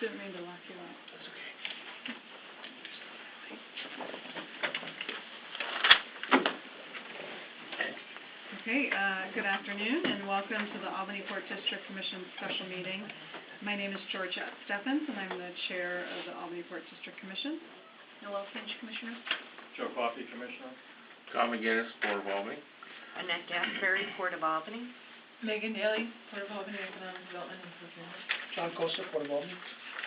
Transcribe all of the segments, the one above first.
Didn't mean to lock you out. That's okay. Okay, good afternoon and welcome to the Albany Port District Commission special meeting. My name is Georgette Steffens and I'm the chair of the Albany Port District Commission. Noel Finch, Commissioner. Joe Coffey, Commissioner. Tom McGinnis, Port of Albany. Annette Gasperry, Port of Albany. Megan Daly, Port of Albany Economic Development and Procurement. John Costa, Port of Albany.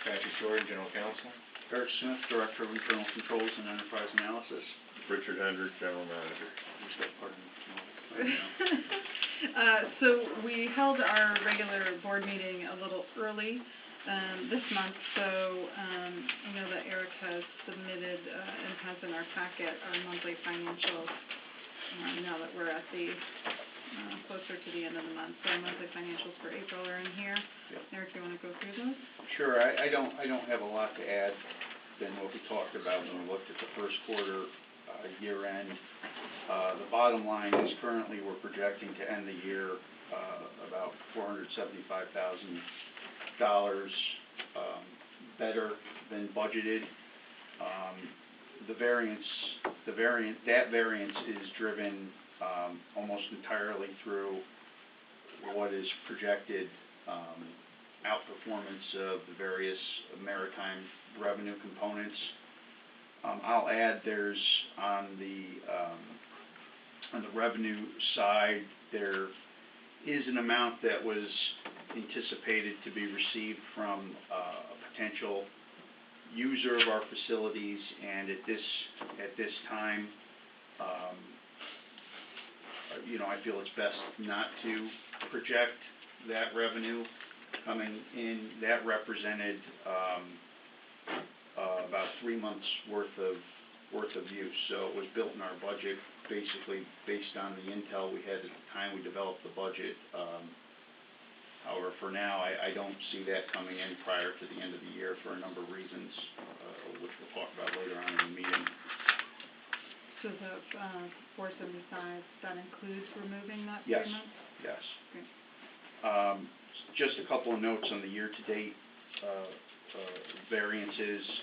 Kathy Shorey, General Counsel. Eric Smith, Director of Internal Controls and Enterprise Analysis. Richard Hendrick, General Manager. So we held our regular board meeting a little early this month, so I know that Eric has submitted and has in our packet our monthly financials now that we're at the closer to the end of the month. So monthly financials for April are in here. Yep. Eric, you want to go through those? Sure. I don't have a lot to add than what we talked about when we looked at the first quarter year end. The bottom line is currently we're projecting to end the year about $475,000 better than budgeted. That variance is driven almost entirely through what is projected outperformance of the various maritime revenue components. I'll add there's on the revenue side there is an amount that was anticipated to be received from a potential user of our facilities, and at this time I feel it's best not to project that revenue coming in. That represented about 3 months worth of use, so it was built in our budget basically based on the intel we had at the time we developed the budget. However, for now I don't see that coming in prior to the end of the year for a number of reasons, which we'll talk about later on in the meeting. So the 475, that includes removing that 3 Yes. months? Yes. Okay. Just a couple of notes on the year-to-date variances.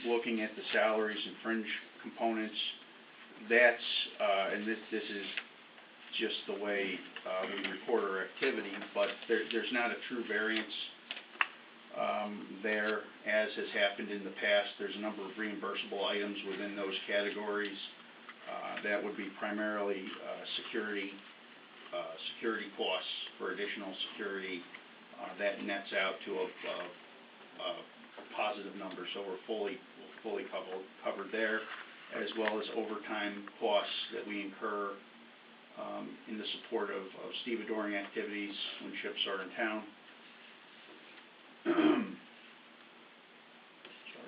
Looking at the salaries and fringe components, that's and this is just the way we record our activity, but there's not a true variance there, as has happened in the past. There's a number of reimbursable items within those categories. That would be primarily security costs for additional security. That nets out to a positive number, so we're fully covered there, as well as overtime costs that we incur in the support of stevedoring activities when ships are in town. Sorry,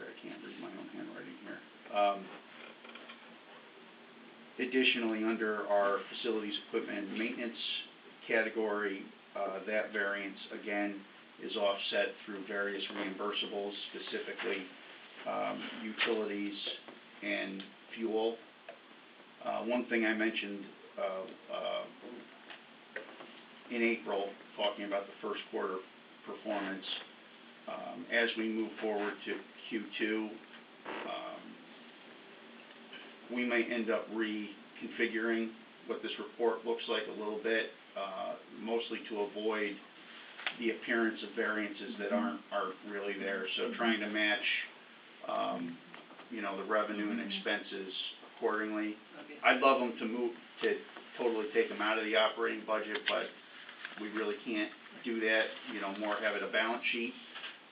I can't read my own handwriting here. Additionally, under our facilities, equipment, and maintenance category, that variance again is offset through various reimbursables, specifically utilities and fuel. One thing I mentioned in April, talking about the first quarter performance, as we move forward to Q2, we may end up reconfiguring what this report looks like a little bit, mostly to avoid the appearance of variances that aren't really there. So trying to match the revenue and expenses accordingly. I'd love them to totally take them out of the operating budget, but we really can't do that. More have it a balance sheet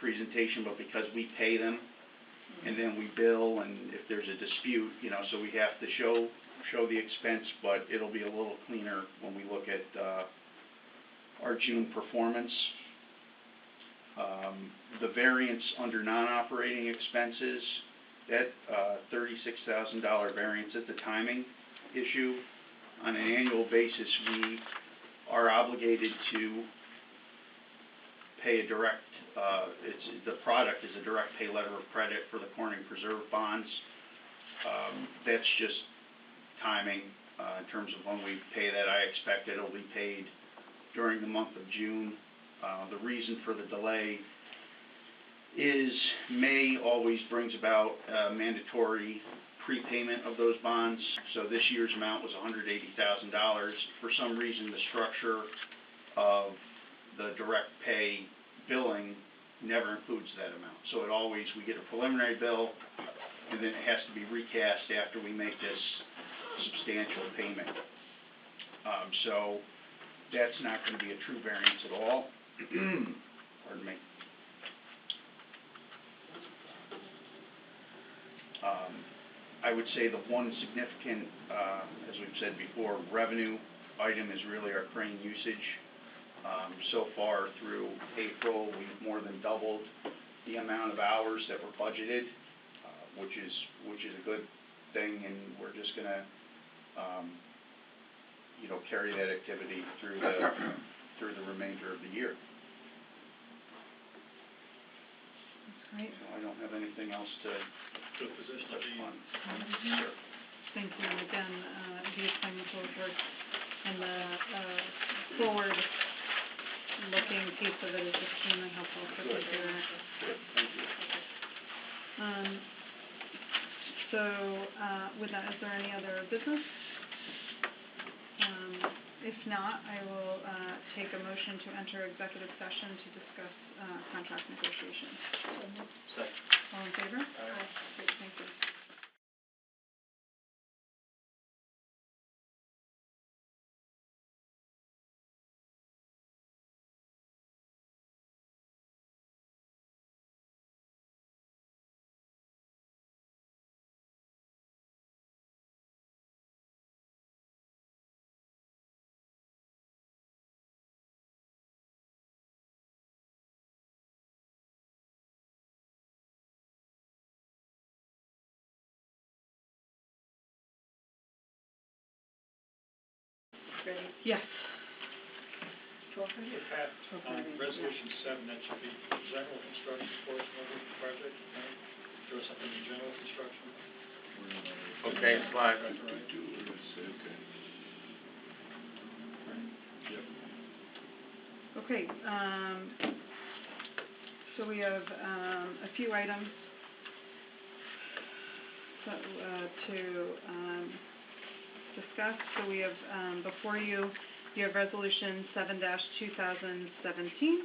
presentation, but because we pay them and then we bill, and if there's a dispute, so we have to show the expense, but it'll be a little cleaner when we look at our June performance. The variance under non-operating expenses, that $36,000 variance, is the timing issue. On an annual basis, we are obligated to pay a direct, the product is a direct pay letter of credit for the Corning Preserve bonds. That's just timing in terms of when we pay that. I expect it'll be paid during the month of June. The reason for the delay is May always brings about mandatory prepayment of those bonds. So this year's amount was $180,000. For some reason, the structure of the direct pay billing never includes that amount. So it always, we get a preliminary bill, and then it has to be recast after we make this substantial payment. So that's not going to be a true variance at all. Pardon me. I would say the one significant, as we've said before, revenue item is really our crane usage. So far through April, we've more than doubled the amount of hours that were budgeted, which is a good thing, and we're just gonna, carry that activity through the remainder of the year. That's great. So I don't have anything else to touch on. Sure. Thank you. And again, the financial report and the forward-looking piece of it is extremely helpful for considering. So, with that, is there any other business? If not, I will take a motion to enter executive session to discuss contract negotiations. Second. All in favor? Aye. Great, thank you. Ready? Yes. 12:30? Pat, Okay. resolution 7, that should be general construction portion of the project, right? There was something in general construction? Okay, fine. That's right. Okay, so we have a few items to discuss. So we have before you, you have resolution 7-2017,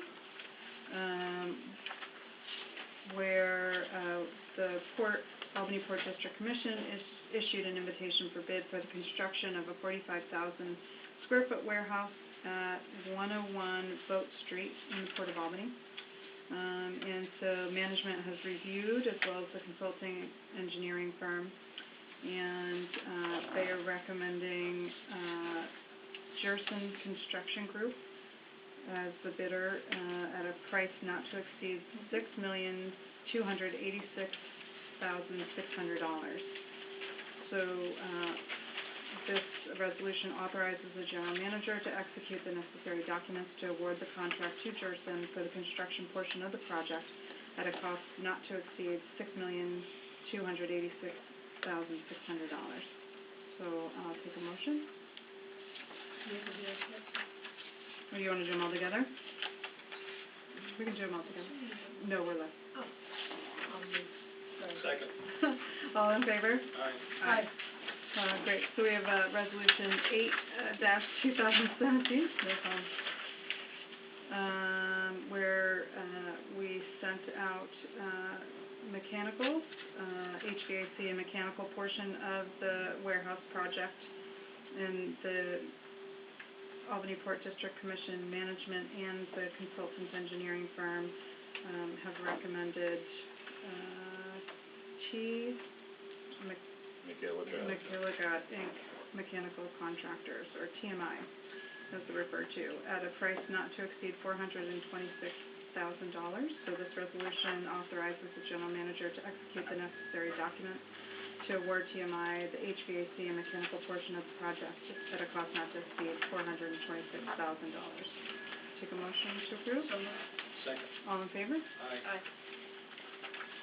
where the Albany Port District Commission issued an invitation for bid for the construction of a 45,000 square foot warehouse at 101 Boat Street in the Port of Albany. And so management has reviewed, as well as the consulting engineering firm, and they are recommending Jerson Construction Group as the bidder at a price not to exceed $6,286,600. So this resolution authorizes the general manager to execute the necessary documents to award the contract to Jerson for the construction portion of the project at a cost not to exceed $6,286,600. So I'll take a motion. Or do you want to do them all together? We can do them all together. No, we're left. Second. All in favor? Aye. Great, so we have resolution 8-2017, no problem, where we sent out mechanicals, HVAC and mechanical portion of the warehouse project, and the Albany Port District Commission management and the consultant engineering firm have recommended McGilligot Inc. Mechanical Contractors, or TMI, as they're referred to, at a price not to exceed $426,000. So this resolution authorizes the general manager to execute the necessary documents to award TMI the HVAC and mechanical portion of the project at a cost not to exceed $426,000. Take a motion to approve? Second. All in favor? Aye.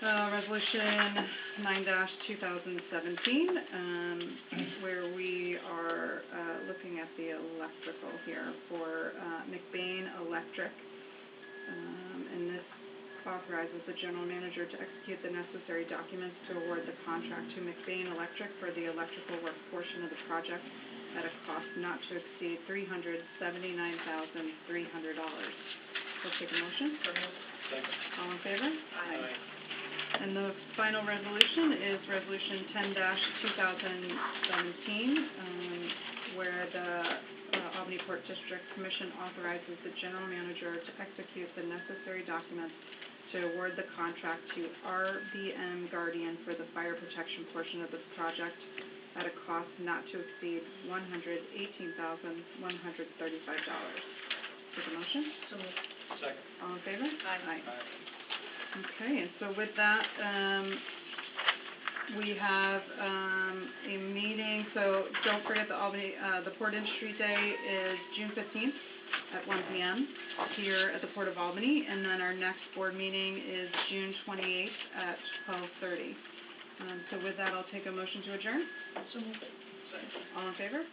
Resolution 9-2017, where we are looking at the electrical here for McBain Electric And this authorizes the general manager to execute the necessary documents to award the contract to McBain Electric for the electrical work portion of the project at a cost not to exceed $379,300. We'll take a motion. Second. All in favor? Aye. And the final resolution is Resolution 10-2017, where the Albany Port District Commission authorizes the general manager to execute the necessary documents to award the contract to RBM Guardian for the fire protection portion of this project at a cost not to exceed $118,135. Take a motion? So moved. Second. All in favor? Aye. Aye. Okay, and so with that, we have a meeting, so don't forget the Albany, the Port Industry Day is June 15th at 1 p.m. here at the Port of Albany, and then our next board meeting is June 28th at 12:30. So with that, I'll take a motion to adjourn. So moved. Second. All in favor?